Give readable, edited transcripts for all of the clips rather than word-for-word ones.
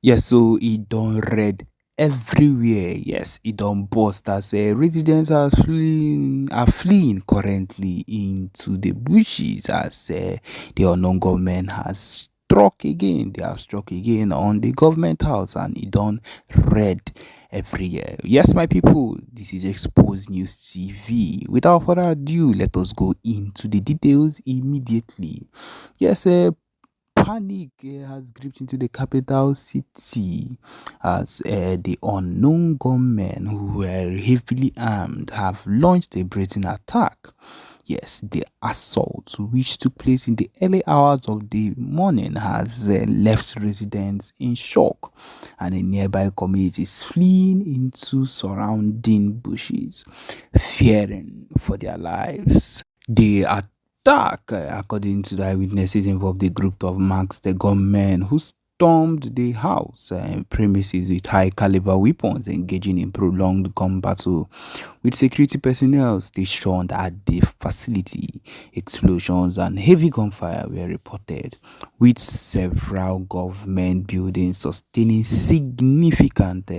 Yes, so it don't read everywhere. Yes, it don't burst as residents are fleeing currently into the bushes as the unknown government has struck again. They have struck again on the government house and it don't read everywhere. Yes, my people, this is Exposed News TV. Without further ado, let us go into the details immediately. Yes, panic has gripped into the capital city as the unknown gunmen who were heavily armed have launched a brazen attack. Yes, the assault, which took place in the early hours of the morning, has left residents in shock and in nearby communities fleeing into surrounding bushes, fearing for their lives. The attack, according to the eyewitnesses, involved a group of masked gunmen who stormed the house premises with high caliber weapons, engaging in prolonged gun battle with security personnel stationed at the facility. Explosions and heavy gunfire were reported, with several government buildings sustaining significant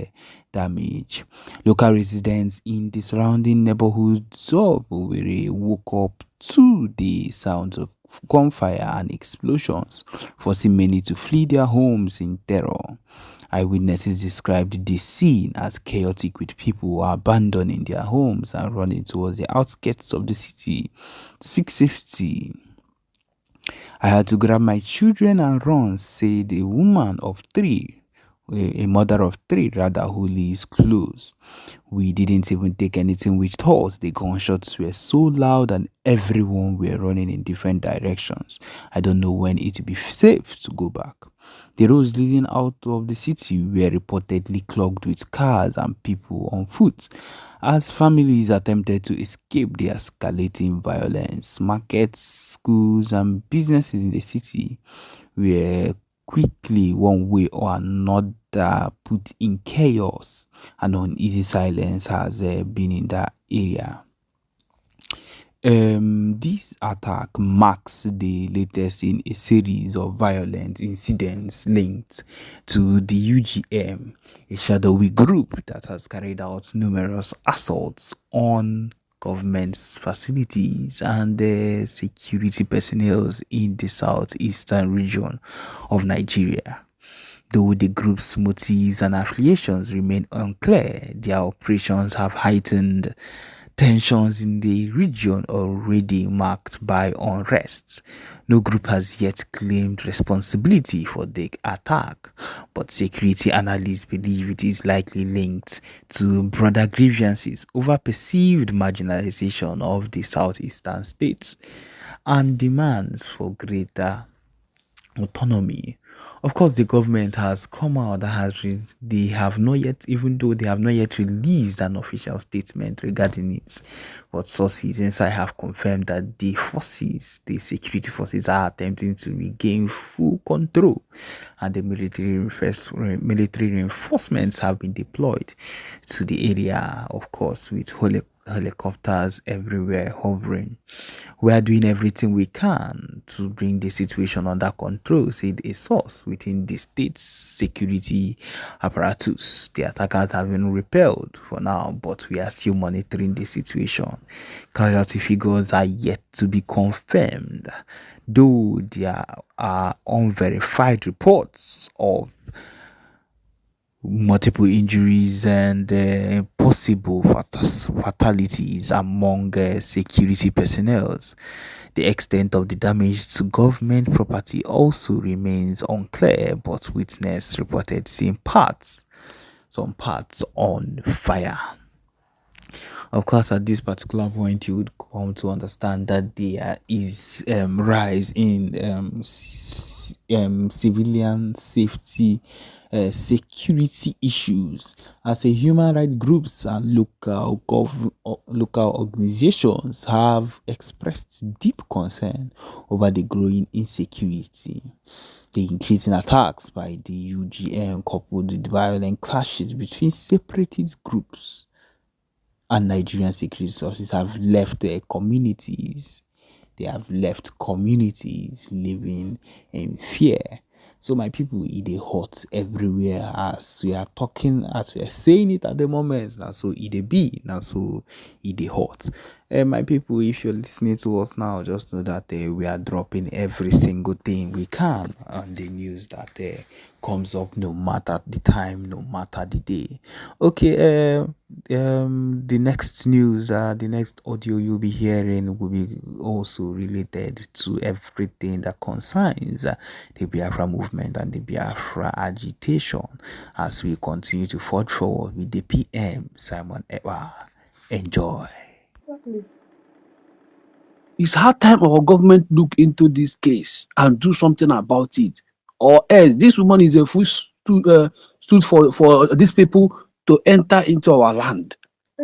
damage. Local residents in the surrounding neighborhoods of Owerri woke up to the sounds of gunfire and explosions, forcing many to flee their homes in terror. Eyewitnesses described the scene as chaotic, with people abandoning their homes and running towards the outskirts of the city to seek safety. I had to grab my children and run, said a woman of three, a mother of three rather, who lives close. We didn't even take anything with us. The gunshots were so loud and everyone were running in different directions. I don't know when it will be safe to go back. The roads leading out of the city were reportedly clogged with cars and people on foot as families attempted to escape the escalating violence. Markets, schools, and businesses in the city were quickly, one way or another, put in chaos, and uneasy silence has been in that area. This attack marks the latest in a series of violent incidents linked to the UGM, a shadowy group that has carried out numerous assaults on government's facilities and security personnel in the southeastern region of Nigeria. Though the group's motives and affiliations remain unclear, their operations have heightened tensions in the region already marked by unrest. No group has yet claimed responsibility for the attack, but security analysts believe it is likely linked to broader grievances over perceived marginalization of the southeastern states and demands for greater autonomy. Of course, the government has come out that they have not yet, even though they have not yet released an official statement regarding it, but sources inside have confirmed that the security forces, are attempting to regain full control, and the military reinforcements have been deployed to the area, of course, with helicopters everywhere hovering. We are doing everything we can to bring the situation under control, said a source within the state's security apparatus. The attackers have been repelled for now, but we are still monitoring the situation. Casualty figures are yet to be confirmed, though there are unverified reports of multiple injuries and possible fatalities among security personnel. The extent of the damage to government property also remains unclear, but witness reported seeing some parts on fire. Of course, at this particular point, you would come to understand that there is rise in civilian safety security issues as a human rights groups and local organizations have expressed deep concern over the growing insecurity. The increasing attacks by the UGM, coupled with violent clashes between separatist groups and Nigerian security sources, have left communities. They have left communities living in fear. So my people, it is hot everywhere as we are talking, as we are saying it at the moment. Now so it be now so it is hot. And my people, if you're listening to us now, just know that we are dropping every single thing we can on the news that comes up, no matter the time, no matter the day. Okay, the next news, the next audio you'll be hearing will be also related to everything that concerns the Biafra movement and the Biafra agitation as we continue to forge forward with the PM Simon Ekpa'S. Enjoy. Exactly. It's high time our government look into this case and do something about it, or else this woman is a fool stood for these people to enter into our land.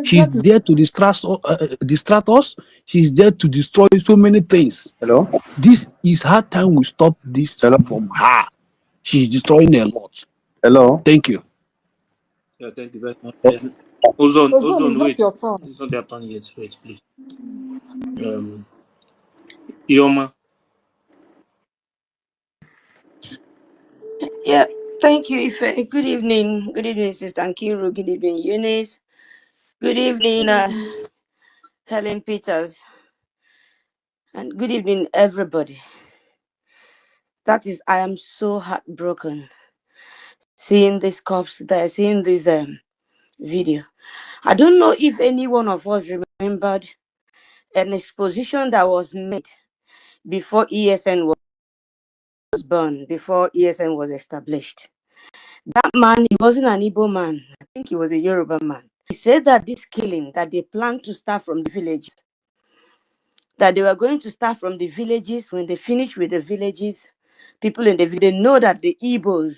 She's Exactly. there to distract us. She's there to destroy so many things. Hello? This is high time we stop this Hello? from her. She's destroying a lot. Hello? Thank you. Yeah, thank you very much. Ozone, Ozone, it's not wait. your turn. It's not their turn yet. Wait, please. Ioma. Yeah, thank you, Ife. Good evening. Good evening, Sister Nkiru. Good evening, Eunice. Good evening, Helen Peters. And good evening, everybody. That is, I am so heartbroken seeing this corpse there, seeing this video. I don't know if any one of us remembered an exposition that was made before ESN was born, before ESN was established. That man, he wasn't an Igbo man. I think he was a Yoruba man. He said that this killing, that they planned to start from the villages, that they were going to start from the villages. When they finish with the villages, people in the village know that the Igbos,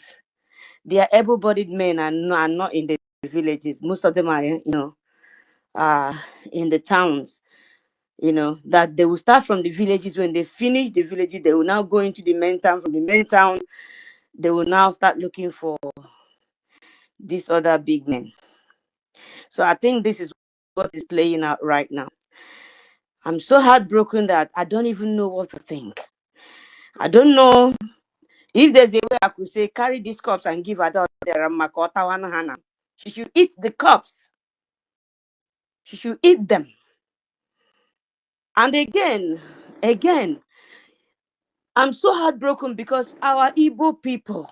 they are able-bodied men and are not in the villages. Most of them are, in the towns. That they will start from the villages. When they finish the villages, they will now go into the main town. From the main town, they will now start looking for these other big men. So I think this is what is playing out right now. I'm so heartbroken that I don't even know what to think. I don't know if there's a way I could say, carry these cups and give her daughter Makota Hana. She should eat the cups. She should eat them. And again, I'm so heartbroken because our Igbo people,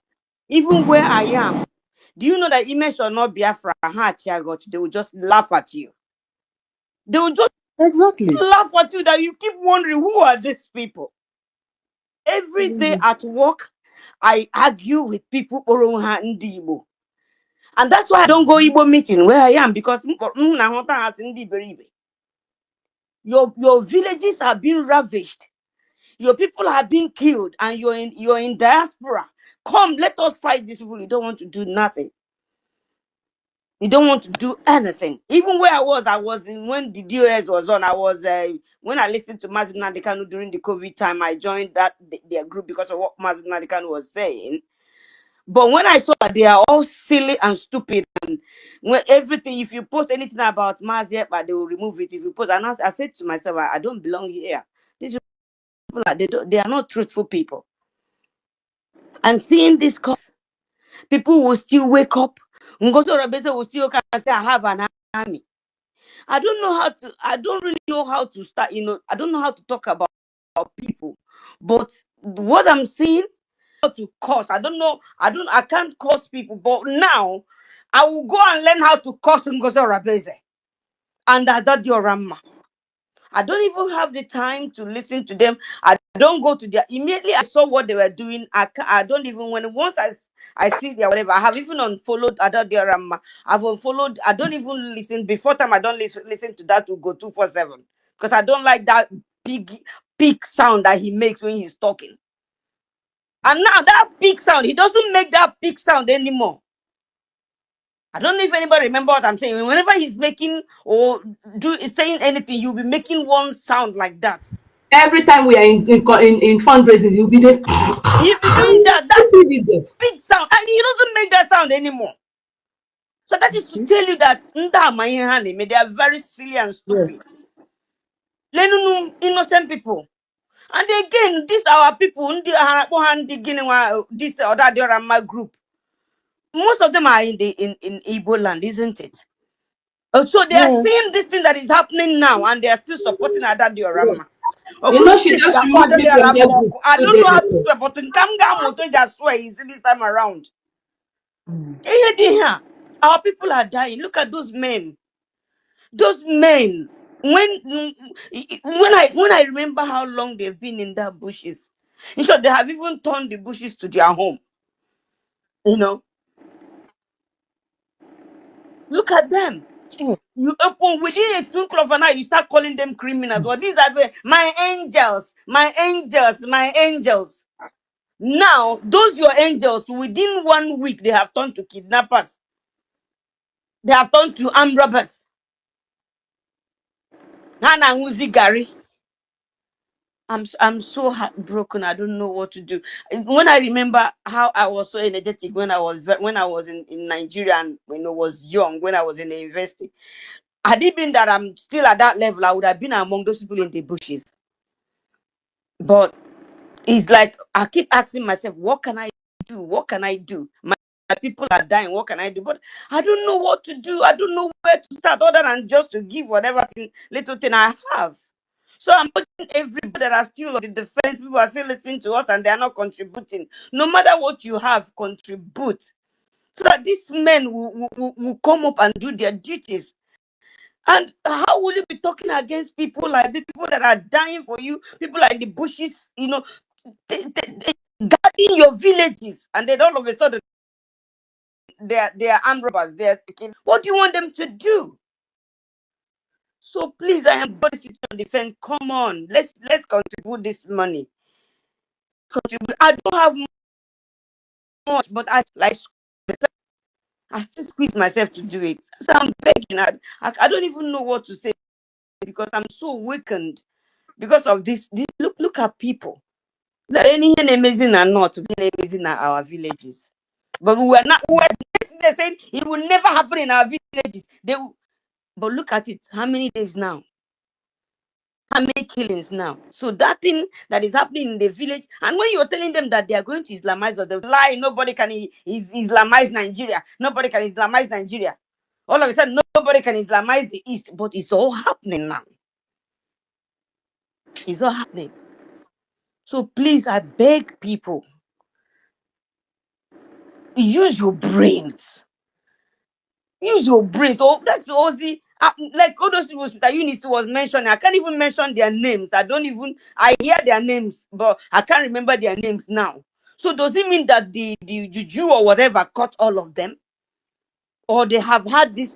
even where I am, do you know that image or not Biafra, they will just laugh at you. They will just Exactly. laugh at you that you keep wondering, who are these people? Every day at work, I argue with people Oroha Ndi Igbo. And that's why I don't go Igbo meeting where I am, because your villages are being ravished. Your people are being killed, and you're in diaspora. Come, let us fight these people. You don't want to do nothing. You don't want to do anything. Even where I was in when the DOS was on. I was when I listened to Mazin Nadekanu during the COVID time. I joined their group because of what Mazin Nadekanu was saying. But when I saw that they are all silly and stupid, and when everything, if you post anything about Mazia, but they will remove it. If you post, and I said to myself, I don't belong here. These people they are not truthful people. And seeing this cause, people will still wake up. Ngozo Rabese will still come and say, I have an army. I don't really know how to start, I don't know how to talk about people. But what I'm seeing, how to curse. I can't curse people, but now I will go and learn how to curse Ngozo Rabese and Adadiorama. I don't even have the time to listen to them. I don't go to their immediately. I saw what they were doing. I don't even once I see their whatever. I have even unfollowed Adadiorama. I've unfollowed. I don't even listen before time. I don't listen to that to go 247 because I don't like that big sound that he makes when he's talking. And now that big sound, he doesn't make that big sound anymore. I don't know if anybody remember what I'm saying. Whenever he's making or saying anything, you'll be making one sound like that. Every time we are in fundraising, you'll be there. He'll be doing that. That's big sound, and he doesn't make that sound anymore. So that is to tell you that they are very silly and stupid. Yes. Lenunu innocent people. And again, these our people, this or that Diorama group. Most of them are in Igbo land, isn't it? So they are Yes. seeing this thing that is happening now, and they are still supporting Ada Diorama. You know, she just removed me from that group I 2 don't know days how to ago. swear, but in Kamga Moto just swear easy this time around. Here, our people are dying. Look at those men. Those men. When I remember how long they've been in that bushes. In short, they have even turned the bushes to their home. You know, look at them. You open within a twinkle of an eye, you start calling them criminals. Well, these are my angels, my angels, my angels. Now, those your angels, within 1 week, they have turned to kidnappers. They have turned to armed robbers. Hana Nguzi Gary. I'm so heartbroken. I don't know what to do. When I remember how I was so energetic when I was in Nigeria and when I was young, when I was in the university. Had it been that I'm still at that level, I would have been among those people in the bushes. But it's like I keep asking myself, what can I do? What can I do? My people are dying. What can I do? But I don't know what to do. I don't know where to start other than just to give whatever little thing I have. So I'm putting everybody that are still on the defense, people are still listening to us and they are not contributing. No matter what you have, contribute. So that these men will come up and do their duties. And how will you be talking against people like these people that are dying for you, people like the bushes, they guarding your villages, and then all of a sudden they are armed robbers. What do you want them to do? So please, I am body situation defense. Come on, let's contribute this money. Contribute. I don't have much, but I still squeeze myself to do it. So I'm begging. I don't even know what to say because I'm so weakened because of this. Look at people. That anything amazing or not, being amazing at our villages. But we were not. They said it will never happen in our villages. But look at it. How many days now? How many killings now? So that thing that is happening in the village, and when you're telling them that they are going to Islamize or they lie, nobody can Islamize Nigeria. Nobody can Islamize Nigeria. All of a sudden, nobody can Islamize the East. But it's all happening now. It's all happening. So please, I beg people, use your brains. Use your brains. Oh, that's Ozzy. Like all those people that Eunice was mentioning, I can't even mention their names. I hear their names, but I can't remember their names now. So does it mean that the juju or whatever caught all of them? Or they have had this,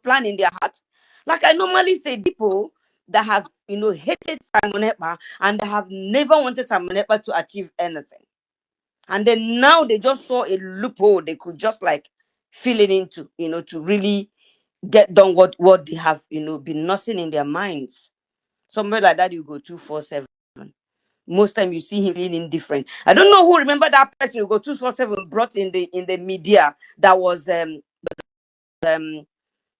plan in their heart? Like I normally say, people that have, hated Simon Ekpa and that have never wanted Simon Ekpa to achieve anything. And then now they just saw a loophole they could just like fill it into, to really get done what they have, been nursing in their minds. Somewhere like that, you go 247. Most time you see him feeling indifferent. I don't know who remember that person who go 247 brought in the media um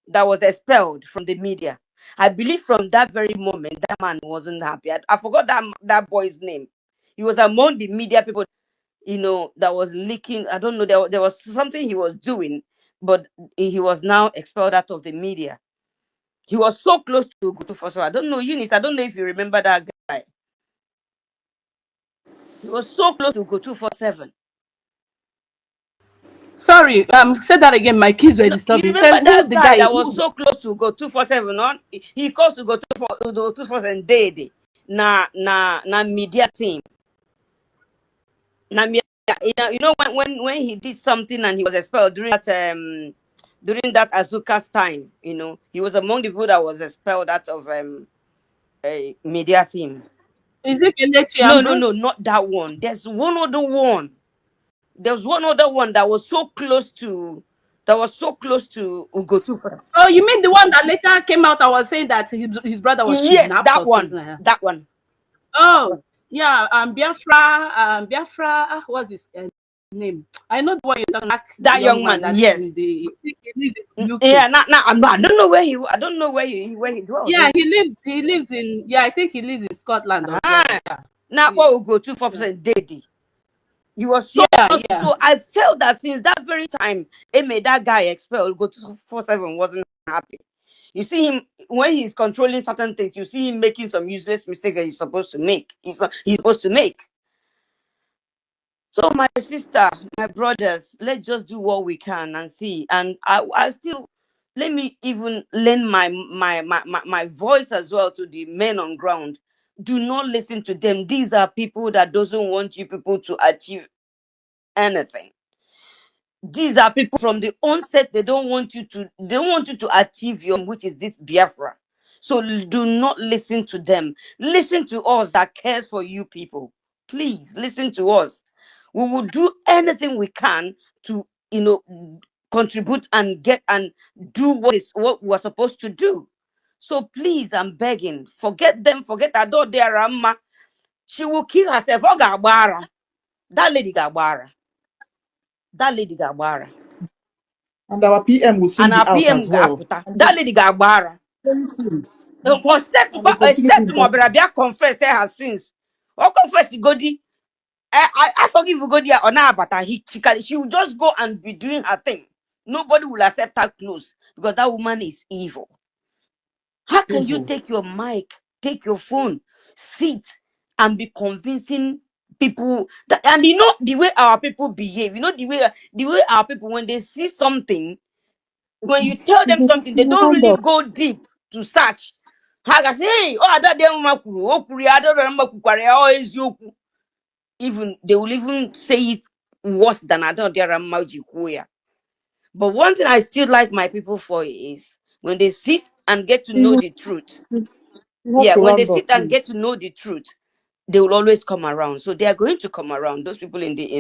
that was expelled from the media. I believe from that very moment that man wasn't happy. I forgot that boy's name. He was among the media people, that was leaking. I don't know. There was something he was doing, but he was now expelled out of the media. He was so close to go to first. I don't know, Eunice. I don't know if you remember that guy. He was so close to go 247. Sorry, say that again. My kids were No, you disturbing. remember Said who that the guy guy? that was Who? so close to go 247 on? He calls to go 247 day. Na media team. Na media, when he did something and he was expelled during that Azuka's time, he was among the people that was expelled out of a media team. Is it Kelechi No, no, Ambrose? no, not that one. There's one other one. There was one other one that was so close to Ugotufa. Oh, you mean the one that later came out? I was saying that his brother was Yes, kidnapped that or something one. like that. That one. That one. Oh, yeah. Biafra. What's his name? I know the one you're talking. Black That young young man man. that lives in Yes. the lives in UK. Yeah, I don't know where I don't know where he dwells. Yeah, he lives in, yeah, I think he lives in Scotland or where. Yeah. Now what will go 2-4% daily. He was so Yeah, yeah. so I felt that since that very time it made that guy expelled, go 247 wasn't happy. You see him when he's controlling certain things, you see him making some useless mistakes that he's supposed to make. He's supposed to make. So my sister, my brothers, let's just do what we can and see. And I still let me even lend my voice as well to the men on ground. Do not listen to them. These are people that doesn't want you people to achieve anything. These are people from the onset, they don't want you to achieve your, which is this Biafra. So do not listen to them. Listen to us that cares for you people. Please listen to us. We will do anything we can to, contribute and get and do what we're supposed to do. So please, I'm begging, forget them, forget Ado Rama. She will kill herself. Oh, Gabara. That lady Gabara. That lady Gabara. And our PM will soon And be our out PM as well. Gaputa. And That lady Gabara. very soon. Except Continue to my brother confess her sins. Or confess to Godi. I forgive Godi or now, but she will just go and be doing her thing. Nobody will accept her close because that woman is evil. How can you Evil. take your mic, take your phone, sit and be convincing people that, and the way our people behave, the way our people, when they see something, when you tell them something, they don't really go deep to search. Ha ga say, hey, oh, that dem makuru, okuri, I don't remember kukware, always yoku. Even they will even say it worse than I don't dare kuya. But one thing I still like my people for is when they sit and get to know You the truth. have Yeah, to when they round up, sit and get please. to know the truth, they will always come around. So they are going to come around, those people in the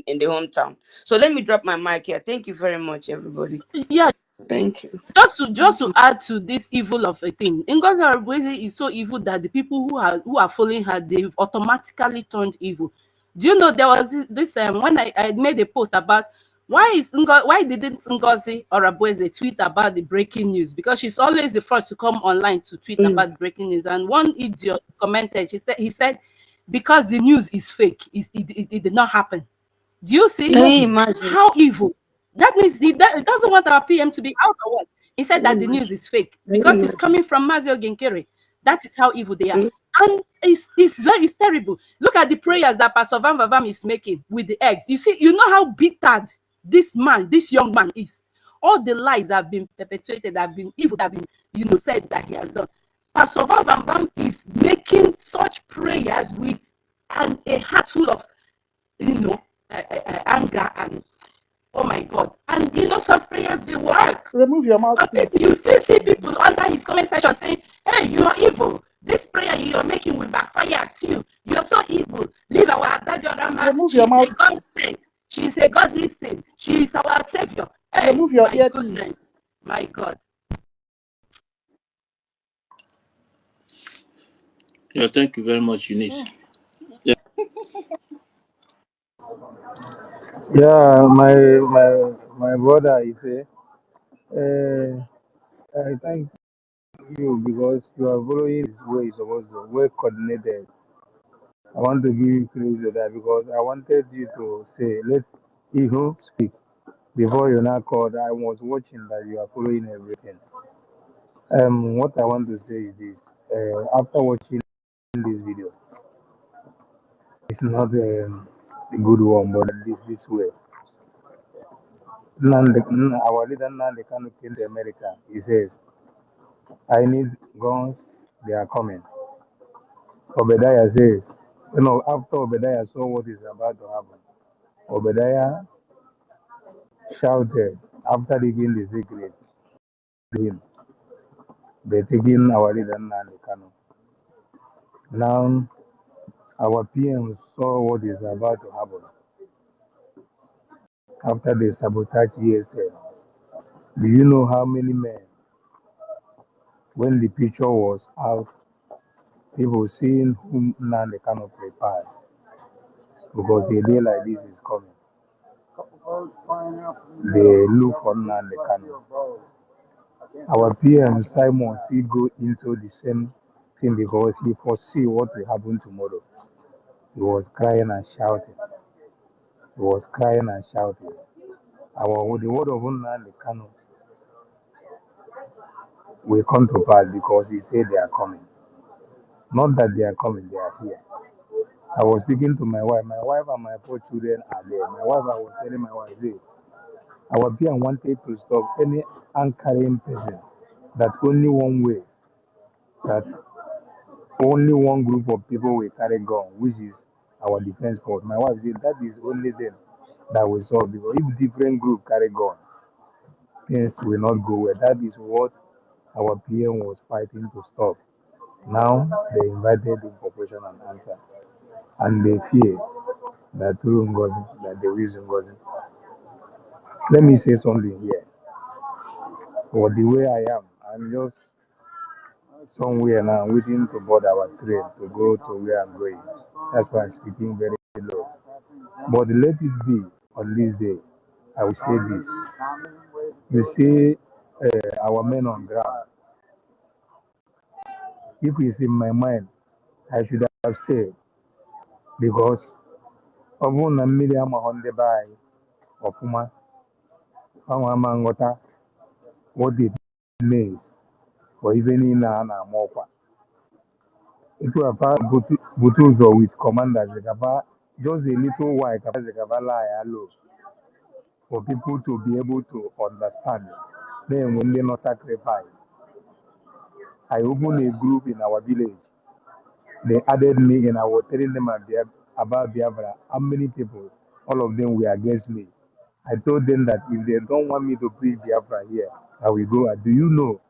hometown. So let me drop my mic here. Thank you very much, everybody. Yeah, Thank you. just to add to this evil of a thing, Ngozi Arabweze is so evil that the people who are following her, they've automatically turned evil. Do you know there was this when I made a post about why didn't Ngozi Arabweze tweet about the breaking news, because she's always the first to come online to tweet Mm. about breaking news, and one idiot commented, he said because the news is fake, it did not happen. Do you see Can you Imagine. imagine? how evil? That means he doesn't want our PM to be out or what? He said Can you that the news imagine? is fake Can you because it's imagine? coming from Mazio Ginkere. That is how evil they are. Mm. And it's terrible. Look at the prayers that Pastor Van Vavam is making with the eggs. You see, you know how bitter this young man is. All the lies that have been perpetrated, that have been evil, that have been, said that he has done. Pastor Van Vavam is making such prayers with a heart full of you know, anger and oh my God. And some prayers they work. Remove your But mouthpiece. you still see people under his comment section saying, hey, you are evil. This prayer you're making will backfire at you. You're so evil. Leave our Adajorama. Remove your She's a God mouthpiece. saint. She's a godly saint. She is our savior. Hey, Remove your my goodness. earpiece. My God. Yeah, thank you very much, Eunice. Yeah, Yeah, my brother, he say, I thank you because you are following his way supposed to, well coordinated. I want to give you credit to that because I wanted you to say, let Ihu speak. Before you now called, I was watching that you are following everything. What I want to say is this. After watching this video, it's not a good one, but this way. Our leader Nande Kanu came to America. He says, I need guns, they are coming. Obadiah says, after Obadiah saw what is about to happen, Obadiah shouted after reading the secret to him, they're taking our leader Nande Kanu. Now, our PM saw what is about to happen after they sabotage ESL. Do you know how many men, when the picture was out, people seeing whom Nande Kanu prepared because a day like this is coming? they look for Nnamdi Kanu. Our PM Simon still go into the same thing because he foresee what will happen tomorrow. He was crying and shouting. He was crying and shouting. The word of Nnamdi Kanu will come to pass because he said they are coming. Not that they are coming, they are here. I was speaking to my wife. My wife and my 4 children are there. My wife, I was telling my wife, say, our PM wanted to stop any anchoring person that only one way, that only one group of people will carry gun, which is our defense force. My wife said that is only them that will solve because if different group carry gun, things will not go well. That is what our PM was fighting to stop. Now they invited him for question and answer, and they fear that through Ngozi, that they will use Ngozi. Let me say something here. For the way I am, I'm just somewhere now waiting to board our train to go to where I'm going. That's why I'm speaking very low. But let it be on this day. I will say this. You see, our men on ground. If it's in my mind, I should have said because of one million on the buy of Uma, what it means, or even in Anna Mokwa. It was about Butuzo with commanders, just a little while, for people to be able to understand. Then when they not sacrifice, I opened a group in our village. They added me and I was telling them about Biafra. How many people? All of them were against me. I told them that if they don't want me to preach Biafra here, I will go. Do you know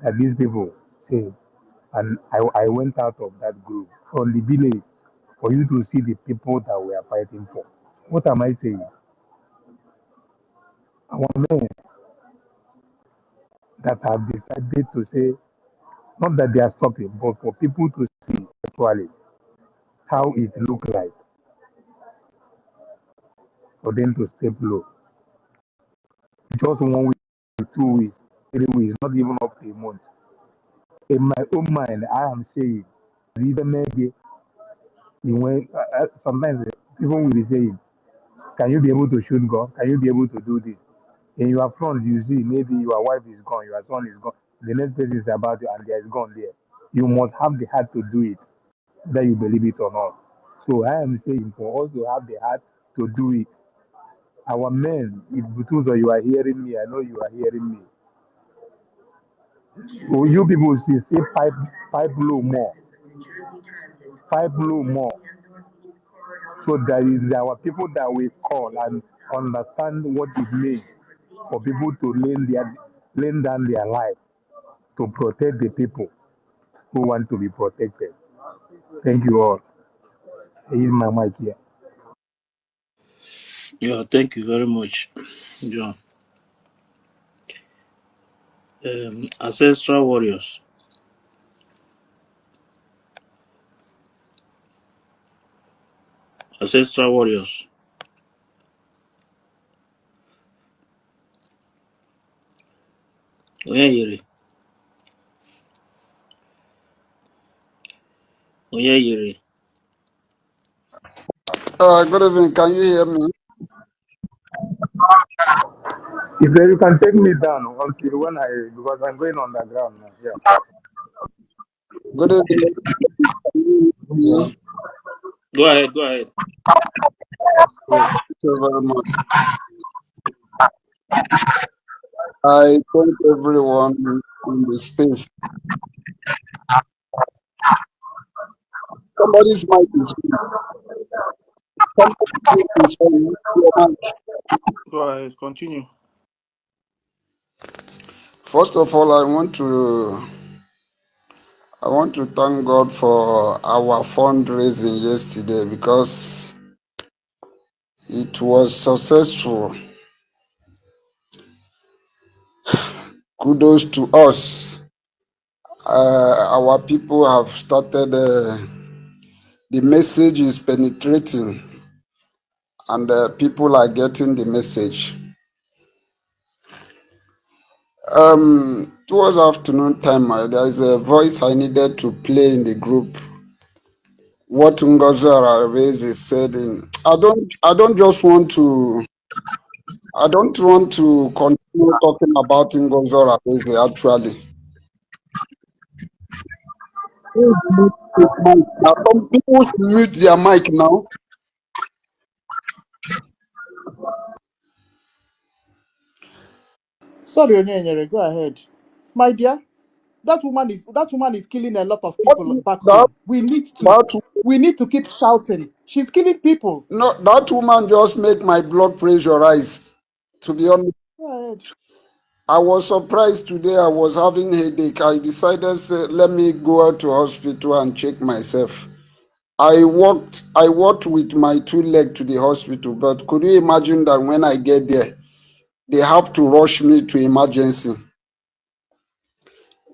that these people say? And I went out of that group from the village for you to see the people that we are fighting for. What am I saying? Our men that have decided to say, not that they are stopping, but for people to see actually how it look like for them to step low. Just 1 week, 2 weeks, 3 weeks, not even up to a month. In my own mind, I am saying, even maybe sometimes people will be saying, can you be able to shoot gun? Can you be able to do this? In your front, you see maybe your wife is gone, your son is gone, the next person is about you, and there is gun there. You must have the heart to do it, whether you believe it or not. So I am saying for us to have the heart to do it. Our men, if Butuzo, you are hearing me, I know you are hearing me. So you people say five blue more, five blue more. So that is our people that we call and understand what it means for people to lay down their life to protect the people who want to be protected. Thank you all. I use my mic here. Yeah, thank you very much. Yeah. Ancestral warriors. Ancestral warriors. Oyeyere. Oyeyere. Good evening. Can you hear me? If you can take me down until when because I'm going on the ground now. Yeah. Good evening. Go ahead, go ahead. Thank you very much. I thank everyone in the space. Somebody's mic is on. Go ahead, continue. First of all, I want to thank God for our fundraising yesterday because it was successful. Kudos to us. Our people have started. The message is penetrating, and people are getting the message. Towards afternoon time, there is a voice I needed to play in the group. What Ngozi Aravezi said in, I don't want to continue talking about Ngozi Aravezi actually. Now, some people should mute their mic now. Sorry, Onyenyere, go ahead. My dear, that woman is killing a lot of people back That, home. We that, need to keep shouting. She's killing people. no, that woman just make my blood pressure rise. To be honest, Go ahead. I was surprised today. I was having headache. I decided, say, let me go out to hospital and check myself. I walked with my two legs to the hospital, but could you imagine that when I get there, they have to rush me to emergency.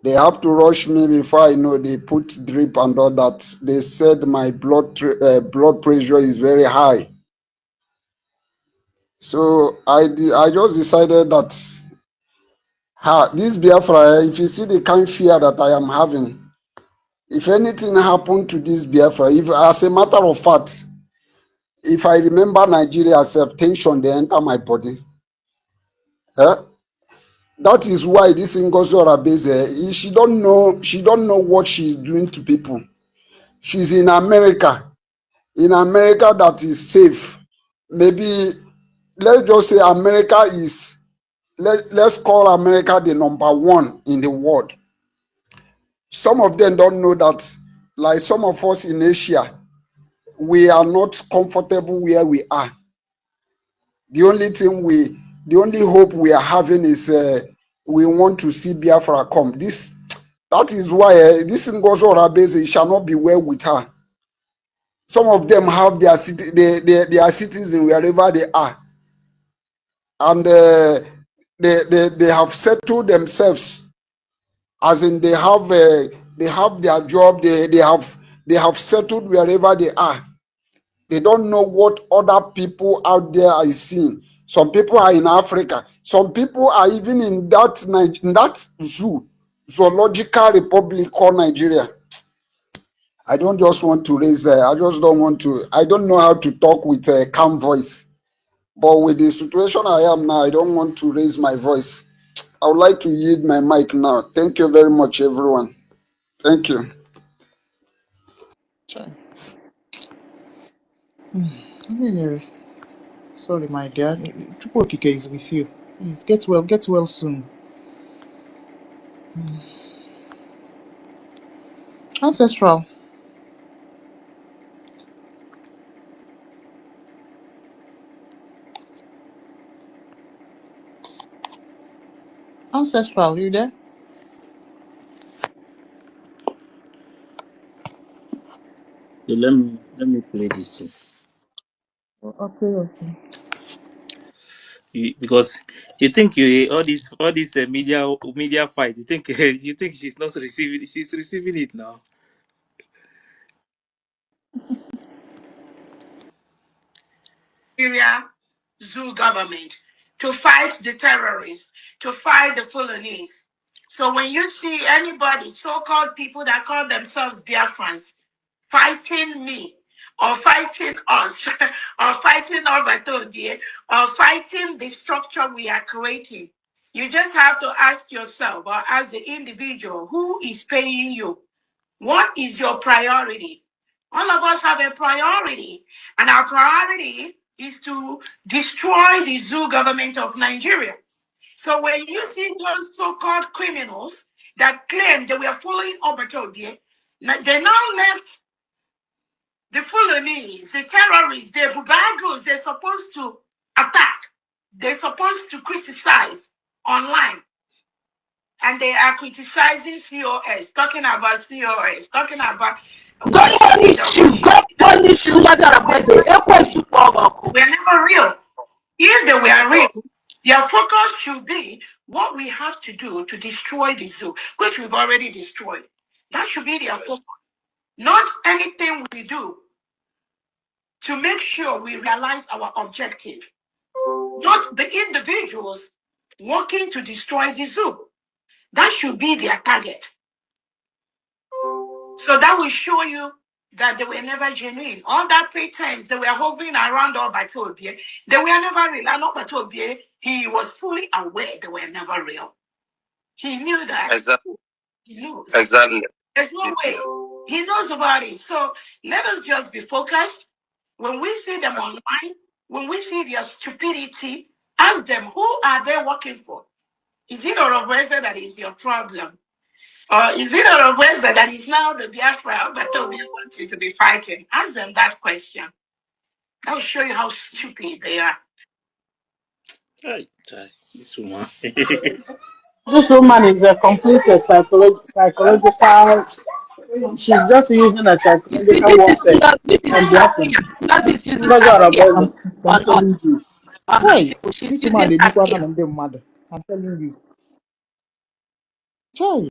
They have to rush me before I know they put drip and all that. They said my blood pressure is very high. So I just decided that this Biafra, if you see the kind of fear that I am having, if anything happened to this Biafra, if as a matter of fact, if I remember Nigeria self tension, they enter my body. That is why this Ngozi Oraveze, she don't know what she's doing to people. She's in America that is safe. Maybe let's just say America is, let's call America the number one in the world. Some of them don't know that, like some of us in Asia, we are not comfortable where we are. The only hope we are having is we want to see Biafra come. That is why this Ngozi Oraveze shall not be well with her. Some of them have their citizens wherever they are, and they have settled themselves, as in they have their job. They have settled wherever they are. They don't know what other people out there are seeing. Some people are in Africa. Some people are even in that zoological republic called Nigeria. I don't just want to raise. I just don't want to. I don't know how to talk with a calm voice. But with the situation I am now, I don't want to raise my voice. I would like to yield my mic now. Thank you very much, everyone. Thank you. Onyenyere, sorry, my dear. Chukwokike is with you. Please get well soon. Ancestral. Ancestral, you there? So let me play this thing. Okay. Because you think all this media fight. You think you think she's not receiving. She's receiving it now. Zoo government to fight the terrorists, to fight the Fulanese. So when you see anybody, so-called people that call themselves Biafrans, fighting me, or fighting us, or fighting Ovatodie, or fighting the structure we are creating, you just have to ask yourself, or as the individual, who is paying you? What is your priority? All of us have a priority, and our priority is to destroy the zoo government of Nigeria. So when you see those so-called criminals that claim they were following Obatodie, they now left the Fulanese, the terrorists, the Bubagos, they're supposed to attack. They're supposed to criticize online. And they are criticizing COS, talking about COS, talking about God punish you. God punish you. we're never real. If they were real, their focus should be what we have to do to destroy the zoo, which we've already destroyed. That should be their focus. Not anything we do to make sure we realize our objective, not the individuals working to destroy the zoo. That should be their target. So that will show you that they were never genuine. All that pretense, they were hovering around all Batobie. They were never real. And not Batobie, he was fully aware they were never real. He knew that. Exactly. He knows. Exactly. There's no way. He knows about it. So let us just be focused. When we see them online, when we see their stupidity, ask them, who are they working for? Is it Orobweze that is your problem? Or is it Orobweze that is now the Biafra but they want you to be fighting? Ask them that question. That will show you how stupid they are. Right. This woman. This woman is a complete psychological. She's just using a You see, psychological warfare this is on behalf of that is using because her fear of I'm on us, telling you. on her Chai, people. She's this woman using they her look fear. at them mad. I'm telling you. Chai.